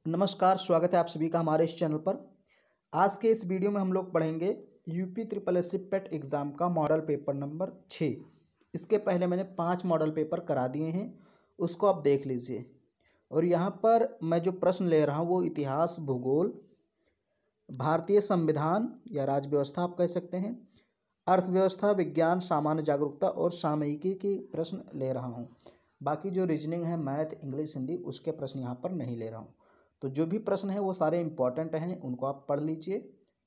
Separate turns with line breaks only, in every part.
नमस्कार, स्वागत है आप सभी का हमारे इस चैनल पर। आज के इस वीडियो में हम लोग पढ़ेंगे यूपी ट्रिपल एस सी पेट एग्ज़ाम का मॉडल पेपर नंबर 6। इसके पहले मैंने 5 मॉडल पेपर करा दिए हैं, उसको आप देख लीजिए। और यहाँ पर मैं जो प्रश्न ले रहा हूँ वो इतिहास, भूगोल, भारतीय संविधान या राज्य व्यवस्था आप कह सकते हैं, अर्थव्यवस्था, विज्ञान, सामान्य जागरूकता और सामयिकी की प्रश्न ले रहा हूँ। बाकी जो रीजनिंग है, मैथ, इंग्लिश, हिंदी, उसके प्रश्न यहाँ पर नहीं ले रहा हूँ। तो जो भी प्रश्न है वो सारे इम्पॉर्टेंट हैं, उनको आप पढ़ लीजिए।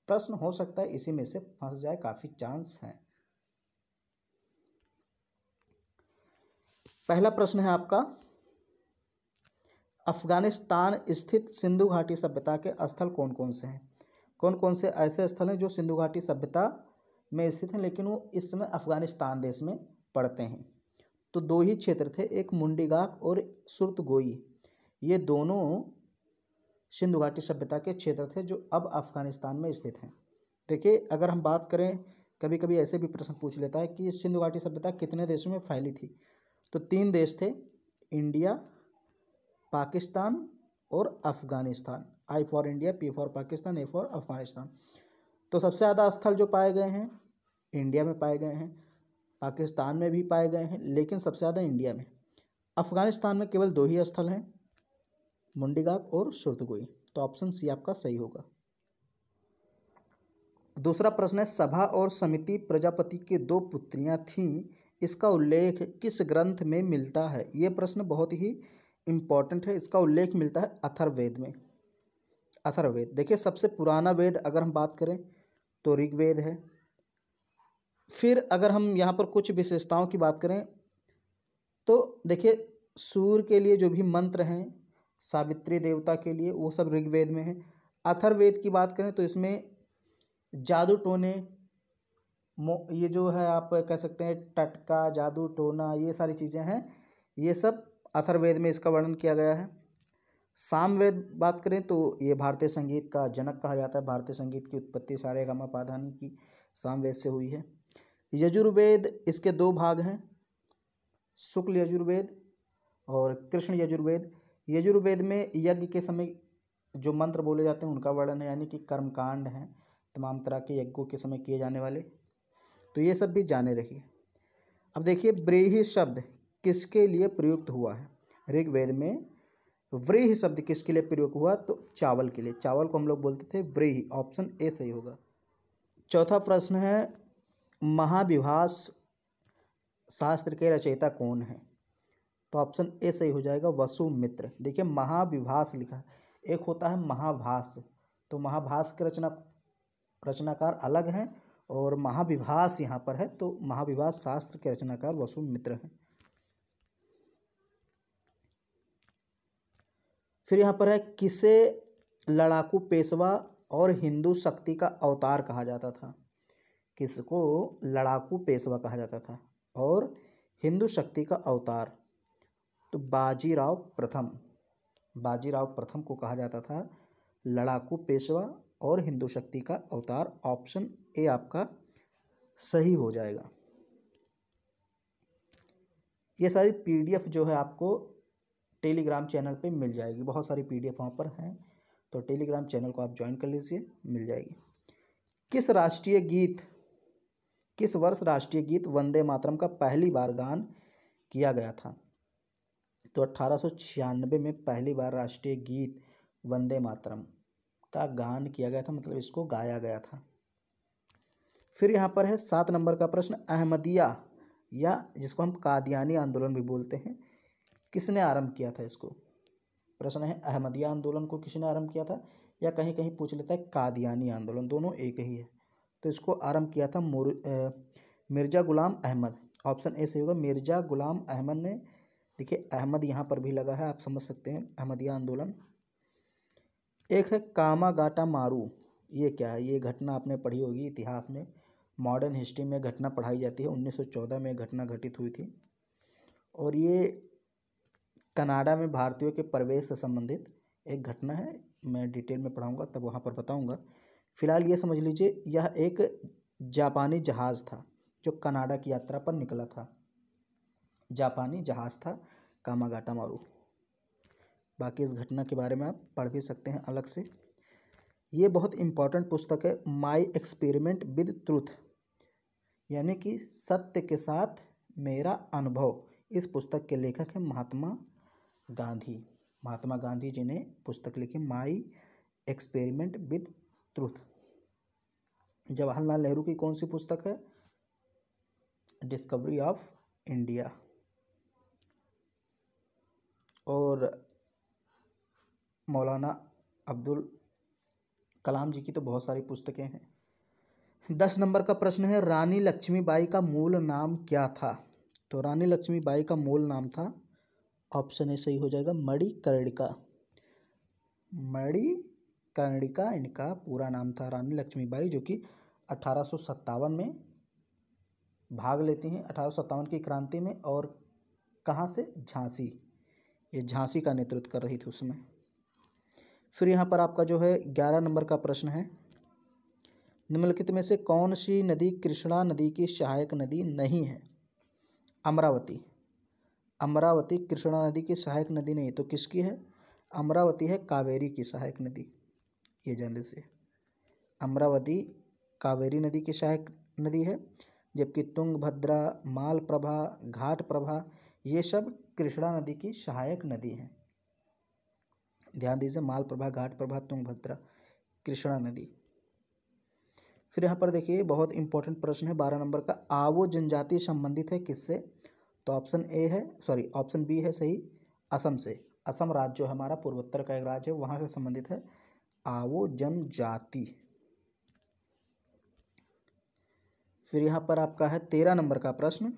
प्रश्न हो सकता है इसी में से फंस जाए, काफ़ी चांस हैं। पहला प्रश्न है आपका, अफगानिस्तान स्थित सिंधु घाटी सभ्यता के स्थल कौन कौन से हैं? कौन कौन से ऐसे स्थल हैं जो सिंधु घाटी सभ्यता में स्थित हैं, लेकिन वो इस समय अफगानिस्तान देश में पड़ते हैं? तो 2 ही क्षेत्र थे, एक मुंडीगाक और सुरतगोई। ये दोनों सिंधु घाटी सभ्यता के क्षेत्र थे जो अब अफगानिस्तान में स्थित हैं। देखिए, अगर हम बात करें, कभी कभी ऐसे भी प्रश्न पूछ लेता है कि सिंधु घाटी सभ्यता कितने देशों में फैली थी? तो 3 देश थे, इंडिया, पाकिस्तान और Afghanistan. I for India, P for Pakistan, A for Afghanistan. तो सबसे ज़्यादा स्थल जो पाए गए हैं इंडिया में पाए गए हैं, पाकिस्तान में भी पाए गए हैं, लेकिन सबसे ज़्यादा इंडिया में। अफगानिस्तान में केवल 2 ही स्थल हैं, मुंडीगाक और सुरतगोई। तो ऑप्शन सी आपका सही होगा। दूसरा प्रश्न है, सभा और समिति प्रजापति की 2 पुत्रियां थीं, इसका उल्लेख किस ग्रंथ में मिलता है? ये प्रश्न बहुत ही इम्पॉर्टेंट है। इसका उल्लेख मिलता है अथर्ववेद में। अथर्ववेद, देखिए, सबसे पुराना वेद अगर हम बात करें तो ऋग्वेद है। फिर अगर हम यहाँ पर कुछ विशेषताओं की बात करें तो देखिए, सूर्य के लिए जो भी मंत्र हैं, सावित्री देवता के लिए, वो सब ऋग्वेद में है। अथर्ववेद की बात करें तो इसमें जादू टोने, ये जो है आप कह सकते हैं टटका, जादू टोना, ये सारी चीज़ें हैं, ये सब अथर्ववेद में इसका वर्णन किया गया है। सामवेद बात करें तो ये भारतीय संगीत का जनक कहा जाता है। भारतीय संगीत की उत्पत्ति सारेगामा पाधानी की सामवेद से हुई है। यजुर्वेद, इसके 2 भाग हैं, शुक्ल यजुर्वेद और कृष्ण यजुर्वेद। यजुर्वेद में यज्ञ के समय जो मंत्र बोले जाते हैं उनका वर्णन है, यानी कि कर्मकांड हैं, तमाम तरह के यज्ञों के समय किए जाने वाले। तो ये सब भी जाने रहिए। अब देखिए, व्रीहि शब्द किसके लिए प्रयुक्त हुआ है? ऋग्वेद में व्रीहि शब्द किसके लिए प्रयोग हुआ? तो चावल के लिए। चावल को हम लोग बोलते थे व्रीहि। ऑप्शन ए सही होगा। चौथा प्रश्न है, महाविभास शास्त्र के रचयिता कौन है? तो ऑप्शन ए सही हो जाएगा, वसुमित्र। देखिए, महाविभास लिखा है, एक होता है महाभास। तो महाभास के रचनाकार अलग हैं और महाविभास यहाँ पर है, तो महाविभास शास्त्र के रचनाकार वसुमित्र हैं। फिर यहाँ पर है, किसे लड़ाकू पेशवा और हिंदू शक्ति का अवतार कहा जाता था? किसको लड़ाकू पेशवा कहा जाता था और हिंदू शक्ति का अवतार? तो बाजीराव प्रथम। बाजीराव प्रथम को कहा जाता था लड़ाकू पेशवा और हिंदू शक्ति का अवतार। ऑप्शन ए आपका सही हो जाएगा। ये सारी पीडीएफ जो है आपको टेलीग्राम चैनल पे मिल जाएगी, बहुत सारी पीडीएफ वहाँ पर हैं, तो टेलीग्राम चैनल को आप ज्वाइन कर लीजिए, मिल जाएगी। किस वर्ष राष्ट्रीय गीत वंदे मातरम का पहली बार गान किया गया था? तो 1896 में पहली बार राष्ट्रीय गीत वंदे मातरम का गान किया गया था, मतलब इसको गाया गया था। फिर यहाँ पर है 7 नंबर का प्रश्न, अहमदिया या जिसको हम कादियानी आंदोलन भी बोलते हैं, किसने आरंभ किया था इसको? प्रश्न है, अहमदिया आंदोलन को किसने आरंभ किया था, या कहीं कहीं पूछ लेता है कादियानी आंदोलन, दोनों एक ही है। तो इसको आरंभ किया था मिर्ज़ा गुलाम अहमद। ऑप्शन ए सही होगा, मिर्ज़ा गुलाम अहमद ने। देखिए, अहमद यहाँ पर भी लगा है, आप समझ सकते हैं, अहमदिया आंदोलन। एक है कामागाटा मारू, ये क्या है? ये घटना आपने पढ़ी होगी इतिहास में, मॉडर्न हिस्ट्री में घटना पढ़ाई जाती है। 1914 में घटना घटित हुई थी और ये कनाडा में भारतीयों के प्रवेश से संबंधित एक घटना है। मैं डिटेल में पढ़ाऊँगा तब वहाँ पर बताऊँगा। फिलहाल ये समझ लीजिए, यह एक जापानी जहाज़ था जो कनाडा की यात्रा पर निकला था। जापानी जहाज़ था कामागाटा मारू। बाकी इस घटना के बारे में आप पढ़ भी सकते हैं अलग से। ये बहुत इम्पॉर्टेंट पुस्तक है, माई एक्सपेरिमेंट विद ट्रूथ, यानी कि सत्य के साथ मेरा अनुभव। इस पुस्तक के लेखक हैं महात्मा गांधी। महात्मा गांधी जी ने पुस्तक लिखी my experiment with truth. Jawaharlal Nehru की कौन सी पुस्तक है? Discovery of India. और मौलाना अब्दुल कलाम जी की तो बहुत सारी पुस्तकें हैं। 10 नंबर का प्रश्न है, रानी लक्ष्मीबाई का मूल नाम क्या था? तो रानी लक्ष्मीबाई का मूल नाम था, ऑप्शन ए सही हो जाएगा, मणिकर्णिका। मणिकर्णिका इनका पूरा नाम था, रानी लक्ष्मीबाई, जो कि 1857 में भाग लेती हैं, 1857 की क्रांति में। और कहाँ से? झांसी। ये झांसी का नेतृत्व कर रही थी उसमें। फिर यहाँ पर आपका जो है 11 नंबर का प्रश्न है, निम्नलिखित में से कौन सी नदी कृष्णा नदी की सहायक नदी नहीं है? अमरावती। अमरावती कृष्णा नदी की सहायक नदी नहीं, तो किसकी है? अमरावती है कावेरी की सहायक नदी। ये जानने से अमरावती कावेरी नदी की सहायक नदी है, जबकि तुंगभद्रा, मालप्रभा, घाटप्रभा ये सब कृष्णा नदी की सहायक नदी हैं। ध्यान दीजिए, मालप्रभा, घाटप्रभा, तुंगभद्रा, कृष्णा नदी। फिर यहाँ पर देखिए बहुत इंपॉर्टेंट प्रश्न है 12 नंबर का, आवो जनजाति संबंधित है किससे? तो ऑप्शन बी है सही, असम से। असम राज्य जो है हमारा पूर्वोत्तर का एक राज्य है, वहाँ से संबंधित है आवो जनजाति। फिर यहाँ पर आपका है 13 नंबर का प्रश्न,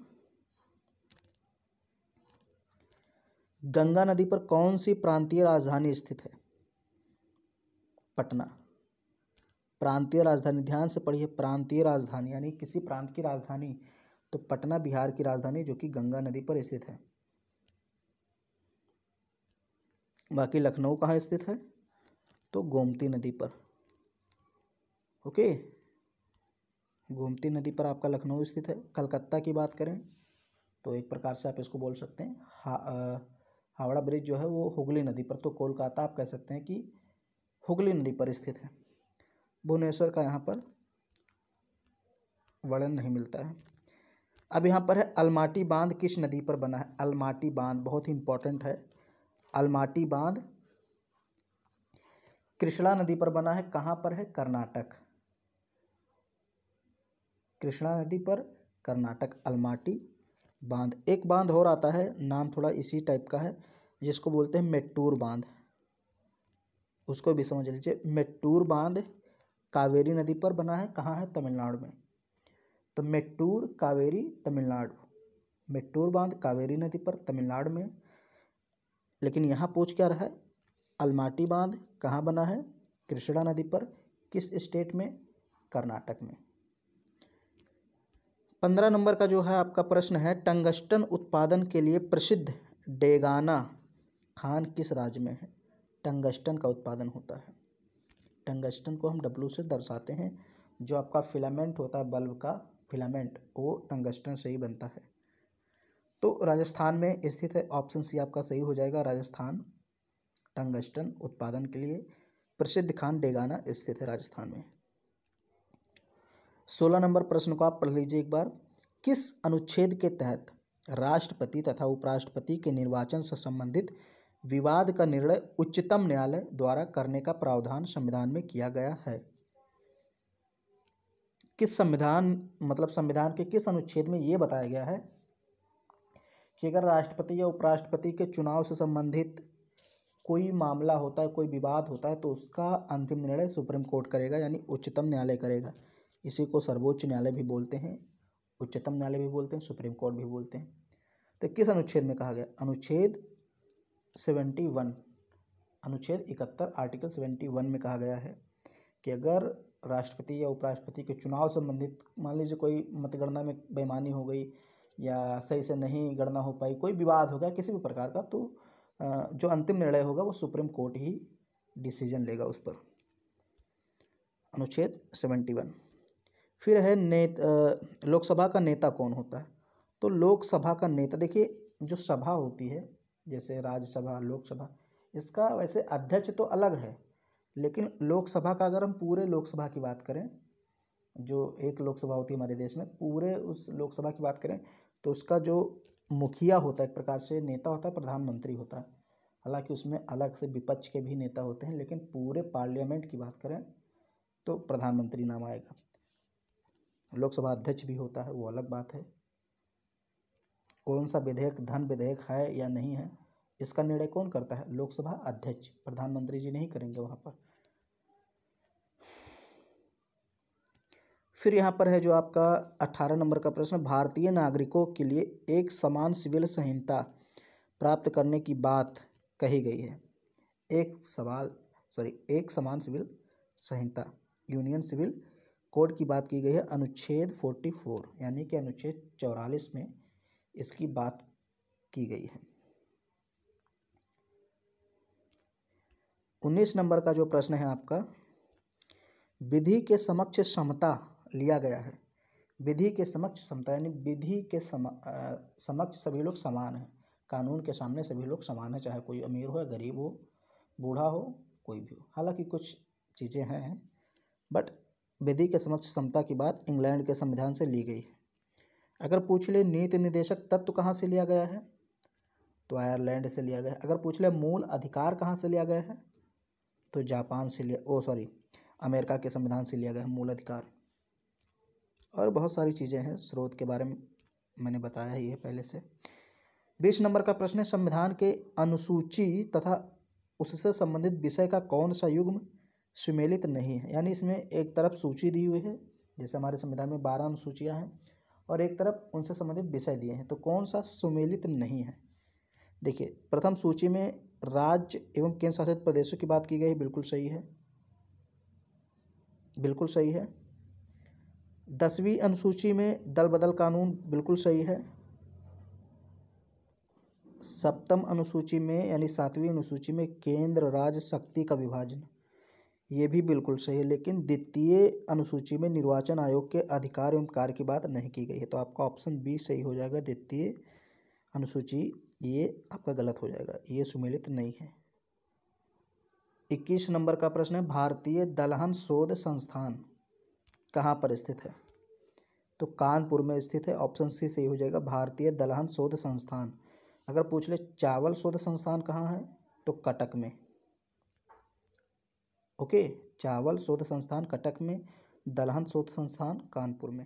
गंगा नदी पर कौन सी प्रांतीय राजधानी स्थित है? पटना। प्रांतीय राजधानी, ध्यान से पढ़िए, प्रांतीय राजधानी यानी किसी प्रांत की राजधानी, तो पटना बिहार की राजधानी जो कि गंगा नदी पर स्थित है। बाकी लखनऊ कहाँ स्थित है? तो गोमती नदी पर। ओके, गोमती नदी पर आपका लखनऊ स्थित है। कलकत्ता की बात करें तो एक प्रकार से आप इसको बोल सकते हैं हावड़ा ब्रिज जो है वो हुगली नदी पर, तो कोलकाता आप कह सकते हैं कि हुगली नदी पर स्थित है। भुवनेश्वर का यहाँ पर वर्णन नहीं मिलता है। अब यहाँ पर है अलमाटी बांध किस नदी पर बना है? अलमाटी बांध बहुत ही इंपॉर्टेंट है। अलमाटी बांध कृष्णा नदी पर बना है। कहाँ पर है? कर्नाटक। कृष्णा नदी पर कर्नाटक, अलमाटी बांध। एक बांध और आता है, नाम थोड़ा इसी टाइप का है, जिसको बोलते हैं मेट्टूर बांध, उसको भी समझ लीजिए। मेट्टूर बांध कावेरी नदी पर बना है। कहाँ है? तमिलनाडु में। तो मेट्टूर कावेरी तमिलनाडु, मेट्टूर बांध कावेरी नदी पर तमिलनाडु में। लेकिन यहाँ पूछ क्या रहा है? अलमाटी बांध कहाँ बना है? कृष्णा नदी पर। किस स्टेट में? कर्नाटक में। 15 नंबर का जो है आपका प्रश्न है, टंगस्टन उत्पादन के लिए प्रसिद्ध डेगाना खान किस राज्य में है? टंगस्टन का उत्पादन होता है। टंगस्टन को हम डब्ल्यू से दर्शाते हैं। जो आपका फिलामेंट होता है, बल्ब का फिलामेंट, वो टंगस्टन से ही बनता है। तो राजस्थान में स्थित है। ऑप्शन सी आपका सही हो जाएगा, राजस्थान। टंगस्टन उत्पादन के लिए प्रसिद्ध खान डेगाना स्थित है राजस्थान में। 16 नंबर प्रश्न को आप पढ़ लीजिए एक बार। किस अनुच्छेद के तहत राष्ट्रपति तथा उपराष्ट्रपति के निर्वाचन से संबंधित विवाद का निर्णय उच्चतम न्यायालय द्वारा करने का प्रावधान संविधान में किया गया है? किस संविधान के किस अनुच्छेद में ये बताया गया है कि अगर राष्ट्रपति या उपराष्ट्रपति के चुनाव से संबंधित कोई मामला होता है, कोई विवाद होता है, तो उसका अंतिम निर्णय सुप्रीम कोर्ट करेगा, यानी उच्चतम न्यायालय करेगा। इसी को सर्वोच्च न्यायालय भी बोलते हैं, उच्चतम न्यायालय भी बोलते हैं, सुप्रीम कोर्ट भी बोलते हैं। तो किस अनुच्छेद में कहा गया? अनुच्छेद 71, अनुच्छेद 71 आर्टिकल 71 में कहा गया है कि अगर राष्ट्रपति या उपराष्ट्रपति के चुनाव संबंधित, मान लीजिए कोई मतगणना में बेईमानी हो गई या सही से नहीं गणना हो पाई, कोई विवाद हो गया किसी भी प्रकार का, तो जो अंतिम निर्णय होगा वो सुप्रीम कोर्ट ही डिसीजन लेगा उस पर। अनुच्छेद 71। फिर है लोकसभा का नेता कौन होता है? तो लोकसभा का नेता, देखिए जो सभा होती है, जैसे राज्यसभा, लोकसभा, इसका वैसे अध्यक्ष तो अलग है, लेकिन लोकसभा का अगर हम पूरे लोकसभा की बात करें, जो एक लोकसभा होती है हमारे देश में, पूरे उस लोकसभा की बात करें तो उसका जो मुखिया होता है, एक प्रकार से नेता होता है, प्रधानमंत्री होता है। हालांकि उसमें अलग से विपक्ष के भी नेता होते हैं, लेकिन पूरे पार्लियामेंट की बात करें तो प्रधानमंत्री नाम आएगा। लोकसभा अध्यक्ष भी होता है, वो अलग बात है। कौन सा विधेयक धन विधेयक है या नहीं है, इसका निर्णय कौन करता है? लोकसभा अध्यक्ष, प्रधानमंत्री जी नहीं करेंगे वहाँ पर। फिर यहाँ पर है जो आपका 18 नंबर का प्रश्न, भारतीय नागरिकों के लिए एक समान सिविल संहिता प्राप्त करने की बात कही गई है। एक समान सिविल संहिता, यूनियन सिविल कोड की बात की गई है अनुच्छेद 44 यानी कि अनुच्छेद 44 में इसकी बात की गई है। 19 नंबर का जो प्रश्न है आपका, विधि के समक्ष समता लिया गया है। विधि के समक्ष समता यानी विधि के समक्ष सभी लोग समान हैं, कानून के सामने सभी लोग समान हैं, चाहे कोई अमीर हो या गरीब हो, बूढ़ा हो, कोई भी हो। हालांकि कुछ चीज़ें हैं, बट विधि के समक्ष समता की बात इंग्लैंड के संविधान से ली गई है। अगर पूछ ले नीति निर्देशक तत्व कहाँ से लिया गया है, तो आयरलैंड से लिया गया है। अगर पूछ ले मूल अधिकार कहाँ से लिया गया है, तो जापान से अमेरिका के संविधान से लिया गया है मूल अधिकार। और बहुत सारी चीज़ें हैं, स्रोत के बारे में मैंने बताया ही है पहले से। 20 नंबर का प्रश्न है, संविधान के अनुसूची तथा उससे संबंधित विषय का कौन सा युग्म सुमेलित नहीं है। यानी इसमें एक तरफ सूची दी हुई है, जैसे हमारे संविधान में 12 अनुसूचियाँ हैं, और एक तरफ उनसे संबंधित विषय दिए हैं, तो कौन सा सुमेलित नहीं है। देखिए, प्रथम सूची में राज्य एवं केंद्र शासित प्रदेशों की बात की गई है, बिल्कुल सही है, बिल्कुल सही है। 10वीं अनुसूची में दल बदल कानून, बिल्कुल सही है। 7वीं अनुसूची में यानी 7वीं अनुसूची में केंद्र राज्य शक्ति का विभाजन, ये भी बिल्कुल सही है। लेकिन द्वितीय अनुसूची में निर्वाचन आयोग के अधिकार एवं कार्य की बात नहीं की गई है, तो आपका ऑप्शन बी सही हो जाएगा। द्वितीय अनुसूची ये आपका गलत हो जाएगा, ये सुमेलित नहीं है। 21 नंबर का प्रश्न है, भारतीय दलहन शोध संस्थान कहाँ पर स्थित है, तो कानपुर में स्थित है, ऑप्शन सी सही हो जाएगा, भारतीय दलहन शोध संस्थान। अगर पूछ ले चावल शोध संस्थान कहाँ है, तो कटक में। ओके, चावल शोध संस्थान कटक में, दलहन शोध संस्थान कानपुर में।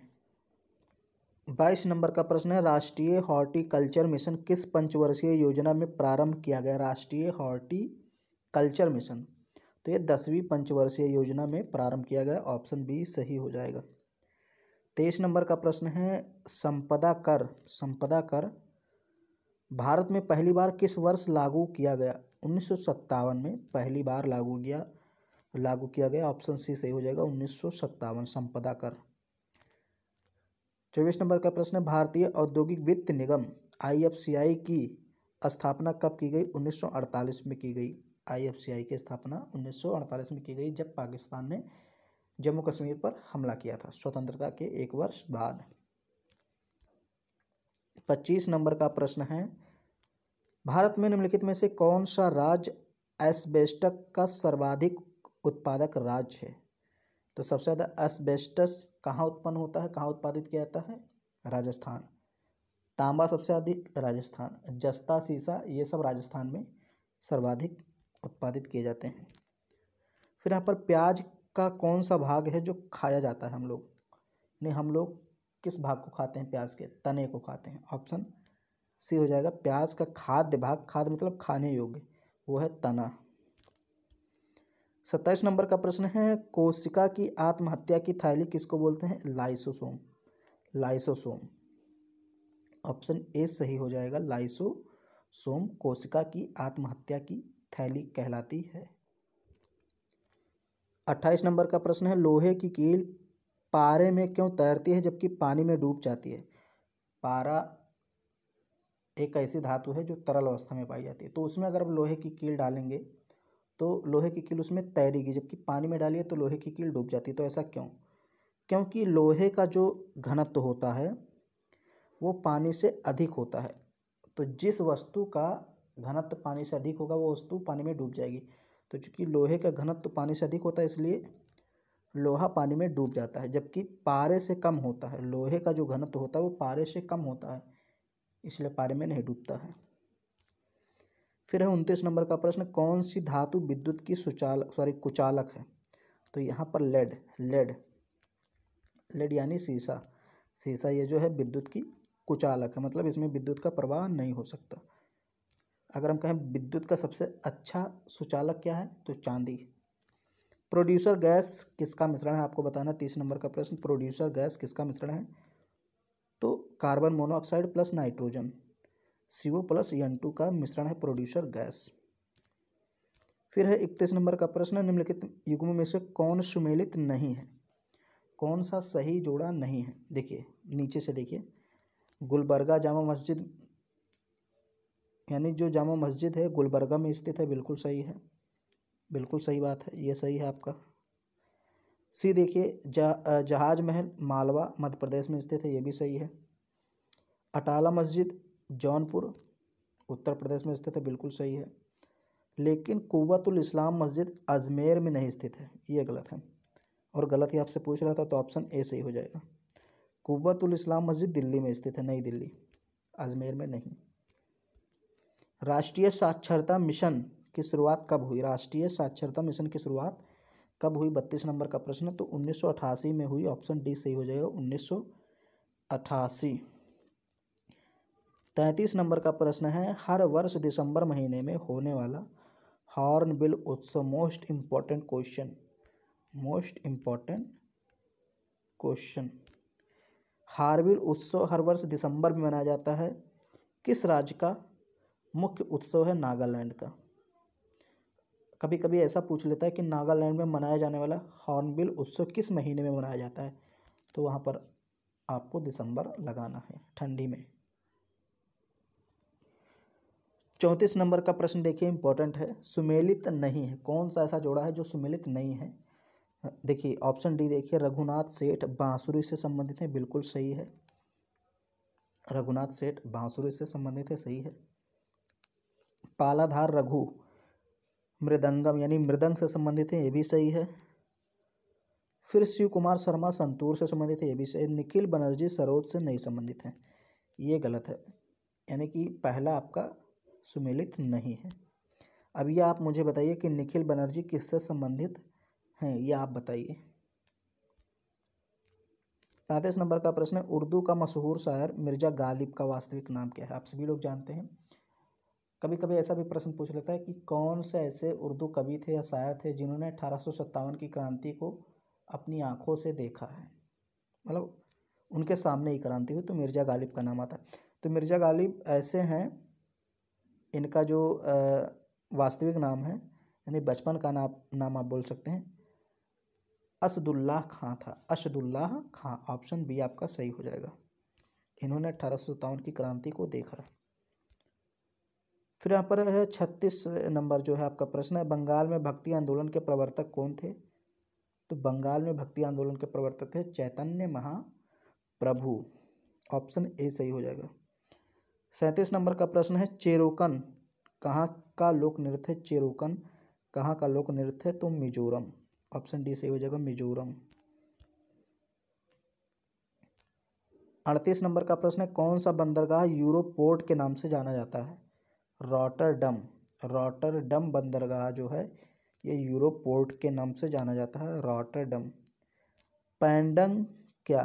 22 नंबर का प्रश्न है, राष्ट्रीय हॉर्टिकल्चर मिशन किस पंचवर्षीय योजना में प्रारंभ किया गया। राष्ट्रीय हॉर्टिकल्चर मिशन, तो ये 10वीं पंचवर्षीय योजना में प्रारंभ किया गया, ऑप्शन बी सही हो जाएगा। 23 नंबर का प्रश्न है, संपदा कर भारत में पहली बार किस वर्ष लागू किया गया। 1957 में पहली बार लागू किया गया, ऑप्शन सी सही हो जाएगा, 1957 संपदा कर। 24 नंबर का प्रश्न है, भारतीय औद्योगिक वित्त निगम IFCI की स्थापना कब की गई। 1948 में की गई। IFCI की स्थापना 1948 में की गई, जब पाकिस्तान ने जम्मू कश्मीर पर हमला किया था स्वतंत्रता के 1 वर्ष बाद। 25 नंबर का प्रश्न है, भारत में निम्नलिखित में से कौन सा राज्य एस्बेस्टस का सर्वाधिक उत्पादक राज्य है। तो सबसे ज़्यादा एस्बेस्टस कहाँ उत्पन्न होता है, कहाँ उत्पादित किया जाता है, राजस्थान। तांबा सबसे अधिक राजस्थान, जस्ता सीसा ये सब राजस्थान में सर्वाधिक उत्पादित किए जाते हैं। फिर यहाँ पर प्याज का कौन सा भाग है जो खाया जाता है हम लोग किस भाग को खाते हैं, प्याज के तने को खाते हैं, ऑप्शन सी हो जाएगा। प्याज का खाद्य भाग, खाद्य मतलब खाने योग्य, वो है तना। 27 नंबर का प्रश्न है, कोशिका की आत्महत्या की थैली किसको बोलते हैं। लाइसोसोम, ऑप्शन ए सही हो जाएगा, लाइसोसोम कोशिका की आत्महत्या की थैली कहलाती है। 28 नंबर का प्रश्न है, लोहे की कील पारे में क्यों तैरती है जबकि पानी में डूब जाती है। पारा एक ऐसी धातु है जो तरल अवस्था में पाई जाती है, तो उसमें अगर आप लोहे की कील डालेंगे तो लोहे की कील उसमें तैरेगी, जबकि पानी में डालिए तो लोहे की कील डूब जाती है। तो ऐसा क्यों, क्योंकि लोहे का जो घनत्व होता है वो पानी से अधिक होता है। तो जिस वस्तु का घनत्व पानी से अधिक होगा वो वस्तु पानी में डूब जाएगी। तो चूंकि लोहे का घनत्व पानी से अधिक होता है इसलिए लोहा पानी में डूब जाता है, जबकि पारे से कम होता है। लोहे का जो घनत्व होता है वो पारे से कम होता है, इसलिए पारे में नहीं डूबता है। फिर है 29 नंबर का प्रश्न, कौन सी धातु विद्युत की कुचालक है? तो यहाँ पर लेड यानी सीसा ये जो है विद्युत की कुचालक है, मतलब इसमें विद्युत का प्रवाह नहीं हो सकता। अगर हम कहें विद्युत का सबसे अच्छा सुचालक क्या है, तो चांदी। प्रोड्यूसर गैस किसका मिश्रण है, आपको बताना। 30 नंबर का प्रश्न, प्रोड्यूसर गैस किसका मिश्रण है? तो carbon monoxide plus nitrogen, CO plus N2 का मिश्रण है प्रोड्यूसर गैस। फिर है 31 नंबर का प्रश्न, निम्नलिखित युग्म में से कौन सुमेलित नहीं है? कौन सा सही जोड़ा नहीं है? देखिए नीचे से देखिए, गुलबर्गा जामा मस्जिद, यानी जो जामा मस्जिद है गुलबर्गा में स्थित है, बिल्कुल सही है, बिल्कुल सही बात है, ये सही है आपका। सी देखिए, जहाज महल मालवा मध्य प्रदेश में स्थित है, ये भी सही है। अटाला मस्जिद जौनपुर उत्तर प्रदेश में स्थित है, बिल्कुल सही है। लेकिन कुव्वतुल इस्लाम मस्जिद अजमेर में नहीं स्थित है, ये गलत है। और गलत ही आपसे पूछ रहा था तो ऑप्शन ए सही हो जाएगा। कुव्वतुल इस्लाम मस्जिद दिल्ली में स्थित है, नई दिल्ली, अजमेर में नहीं। राष्ट्रीय साक्षरता मिशन की शुरुआत कब हुई? राष्ट्रीय साक्षरता मिशन की शुरुआत कब हुई? 32 नंबर का प्रश्न, तो 1988 में हुई, ऑप्शन डी सही हो जाएगा, 1988। 33 नंबर का प्रश्न है, हर वर्ष दिसंबर महीने में होने वाला हॉर्नबिल उत्सव, मोस्ट इम्पोर्टेंट क्वेश्चन। हॉर्नबिल उत्सव हर वर्ष दिसंबर में मनाया जाता है, किस राज्य का मुख्य उत्सव है? नागालैंड का। कभी कभी ऐसा पूछ लेता है कि नागालैंड में मनाया जाने वाला हॉर्नबिल उत्सव किस महीने में मनाया जाता है, तो वहाँ पर आपको दिसंबर लगाना है, ठंडी में। 34 नंबर का प्रश्न देखिए, इंपॉर्टेंट है, सुमेलित नहीं है, कौन सा ऐसा जोड़ा है जो सुमेलित नहीं है? देखिए ऑप्शन डी देखिए, रघुनाथ सेठ बांसुरी से संबंधित है, बिल्कुल सही है, रघुनाथ सेठ बांसुरी से संबंधित है, सही है। पालाधार रघु मृदंगम यानी मृदंग से संबंधित है, ये भी सही है। फिर शिव कुमार शर्मा संतूर से संबंधित है, ये भी सही। निखिल बनर्जी सरोद से नहीं संबंधित है, ये गलत है, यानी कि पहला आपका सुमेलित नहीं है। अब ये आप मुझे बताइए कि निखिल बनर्जी किससे संबंधित हैं, ये आप बताइए। 35 नंबर का प्रश्न है, उर्दू का मशहूर शायर मिर्जा गालिब का वास्तविक नाम क्या है? आप सभी लोग जानते हैं। कभी कभी ऐसा भी प्रश्न पूछ लेता है कि कौन से ऐसे उर्दू कवि थे या शायर थे जिन्होंने 1857 की क्रांति को अपनी आंखों से देखा है, मतलब उनके सामने ही क्रांति हुई, तो मिर्जा गालिब का नाम आता है। तो मिर्जा गालिब ऐसे हैं, इनका जो वास्तविक नाम है, यानी बचपन का नाम आप बोल सकते हैं, असदुल्लाह खां था, असदुल्लाह खां, ऑप्शन बी आपका सही हो जाएगा। इन्होंने 1857 की क्रांति को देखा है। फिर यहाँ पर है 36 नंबर जो है आपका प्रश्न है, बंगाल में भक्ति आंदोलन के प्रवर्तक कौन थे? तो बंगाल में भक्ति आंदोलन के प्रवर्तक थे चैतन्य महाप्रभु, ऑप्शन ए सही हो जाएगा। 37 नंबर का प्रश्न है, चेरोकन कहाँ का लोक नृत्य है? चेरोकन कहाँ का लोक नृत्य है? तो मिजोरम, ऑप्शन डी सही हो जाएगा, मिजोरम। 38 नंबर का प्रश्न है, कौन सा बंदरगाह यूरोप पोर्ट के नाम से जाना जाता है? रॉटरडम बंदरगाह जो है ये यूरोप पोर्ट के नाम से जाना जाता है, रॉटरडम। पैडंग क्या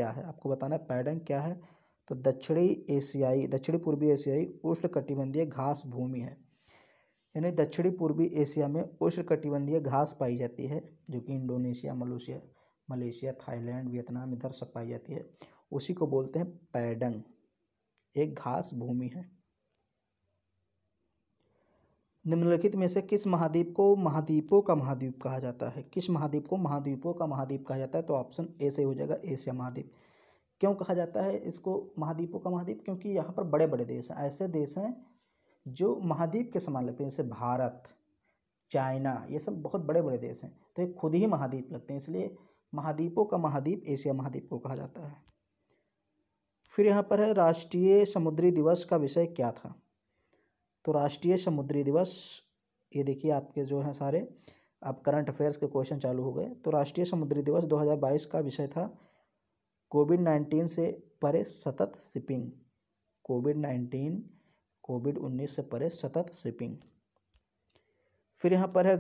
है? आपको बताना है पैडंग क्या है। तो दक्षिणी पूर्वी एशियाई उष्णकटिबंधीय घास भूमि है, यानी दक्षिणी पूर्वी एशिया में उष्णकटिबंधीय घास पाई जाती है, जो कि इंडोनेशिया, मलेशिया, थाईलैंड, वियतनाम इधर सब पाई जाती है, उसी को बोलते हैं पैडंग, एक घास भूमि है। निम्नलिखित में से किस महाद्वीप को महाद्वीपों का महाद्वीप कहा जाता है? किस महाद्वीप को महाद्वीपों का महाद्वीप कहा जाता है? तो ऑप्शन ए सही हो जाएगा, एशिया महाद्वीप। क्यों कहा जाता है इसको महाद्वीपों का महाद्वीप? क्योंकि यहाँ पर बड़े बड़े देश हैं, ऐसे देश हैं जो महाद्वीप के समान लगते हैं, जैसे भारत, चाइना, ये सब बहुत बड़े बड़े देश हैं, तो ये खुद ही महाद्वीप लगते हैं, इसलिए महाद्वीपों का महाद्वीप एशिया महाद्वीप को कहा जाता है। फिर यहाँ पर है, राष्ट्रीय समुद्री दिवस का विषय क्या था? तो राष्ट्रीय समुद्री दिवस, ये देखिए आपके जो हैं सारे अब करंट अफेयर्स के क्वेश्चन चालू हो गए। तो राष्ट्रीय समुद्री दिवस 2022 का विषय था कोविड-19 से परे सतत शिपिंग। कोविड-19 से परे सतत शिपिंग। फिर यहाँ पर है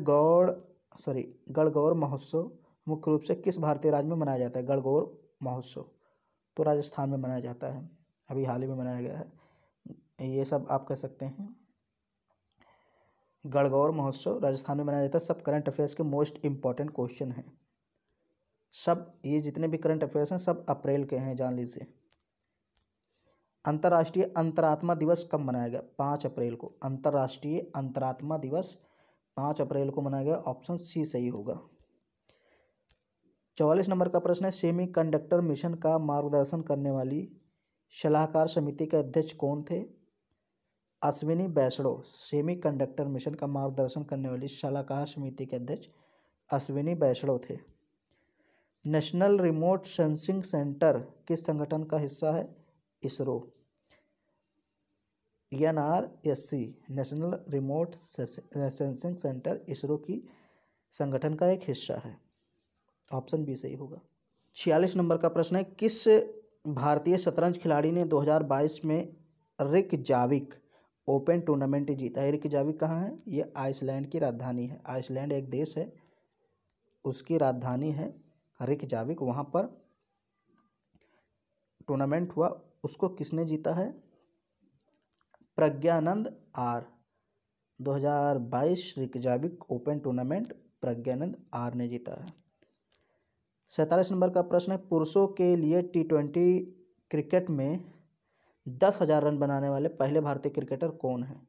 गणगौर महोत्सव मुख्य रूप से किस भारतीय राज्य में मनाया जाता है? गणगौर महोत्सव तो राजस्थान में मनाया जाता है, अभी हाल ही में मनाया गया है। ये सब आप कह सकते हैं। गणगौर महोत्सव राजस्थान में मनाया जाता है। सब करंट अफेयर्स के मोस्ट इम्पॉर्टेंट क्वेश्चन हैं। सब ये जितने भी करंट अफेयर्स हैं सब अप्रैल के हैं, जान लीजिए। अंतर्राष्ट्रीय अंतरात्मा दिवस कब मनाया गया? 5 अप्रैल को। अंतर्राष्ट्रीय अंतरात्मा दिवस 5 अप्रैल को मनाया गया। ऑप्शन सी सही होगा। 44 नंबर का प्रश्न है, सेमी कंडक्टर मिशन का मार्गदर्शन करने वाली सलाहकार समिति के अध्यक्ष कौन थे? अश्विनी वैष्णव। सेमी कंडक्टर मिशन का मार्गदर्शन करने वाली सलाहकार समिति के अध्यक्ष अश्विनी वैष्णव थे। नेशनल रिमोट सेंसिंग सेंटर किस संगठन का हिस्सा है? ISRO. NRSC national remote sensing centre ISRO की संगठन का एक हिस्सा है। ऑप्शन बी सही होगा। 46 नंबर का प्रश्न है, किस भारतीय शतरंज खिलाड़ी ने 2022 में रिकजाविक ओपन टूर्नामेंट जीता है? रिकजाविक कहाँ है? ये आइसलैंड की राजधानी है। आइसलैंड एक देश है, उसकी राजधानी है रिकजाविक। वहाँ पर टूर्नामेंट हुआ, उसको किसने जीता है? Praggnanandhaa R. 2022 Reykjavik open tournament Praggnanandhaa R ने जीता है। 47 नंबर का प्रश्न है, पुरुषों के लिए T20 क्रिकेट में 10,000 रन बनाने वाले पहले भारतीय क्रिकेटर कौन है?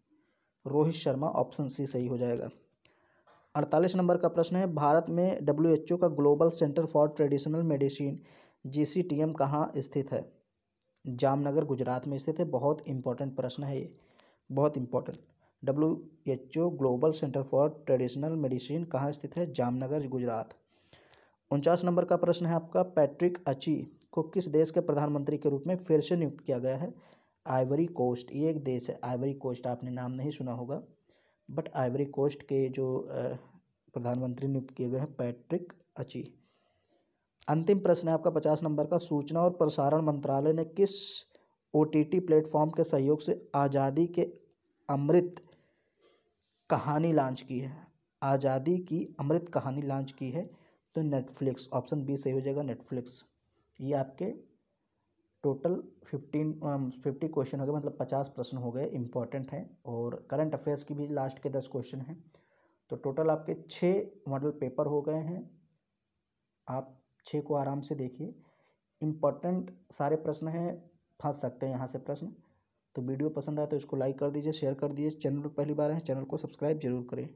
रोहित शर्मा। ऑप्शन सी सही हो जाएगा। 48 नंबर का प्रश्न है, भारत में WHO का global centre for traditional medicine GCTM कहाँ स्थित है? जामनगर गुजरात में स्थित है। बहुत इंपॉर्टेंट प्रश्न है ये, बहुत important. WHO global centre for traditional medicine कहाँ स्थित है? जामनगर गुजरात। 49 नंबर का प्रश्न है आपका, पैट्रिक अची को किस देश के प्रधानमंत्री के रूप में फिर से नियुक्त किया गया है? Ivory Coast. ये एक देश है आइवरी कोस्ट, आपने नाम नहीं सुना होगा, बट आइवरी कोस्ट के जो प्रधानमंत्री नियुक्त किए गए हैं पैट्रिक अची। अंतिम प्रश्न है आपका 50 नंबर का, सूचना और प्रसारण मंत्रालय ने किस OTT प्लेटफॉर्म के सहयोग से आज़ादी के अमृत कहानी लॉन्च की है? आज़ादी की अमृत कहानी लॉन्च की है तो नेटफ्लिक्स। ऑप्शन बी सही हो जाएगा, नेटफ्लिक्स। ये आपके टोटल 50 क्वेश्चन हो गए, मतलब 50 प्रश्न हो गए, इंपॉर्टेंट हैं। और करंट अफेयर्स की भी लास्ट के 10 क्वेश्चन हैं। तो टोटल आपके 6 मॉडल पेपर हो गए हैं। आप 6 को आराम से देखिए, इम्पॉर्टेंट सारे प्रश्न हैं, फंस सकते हैं यहाँ से प्रश्न। तो वीडियो पसंद आए तो इसको लाइक कर दीजिए, शेयर कर दीजिए। चैनल पर पहली बार है, चैनल को सब्सक्राइब जरूर करें।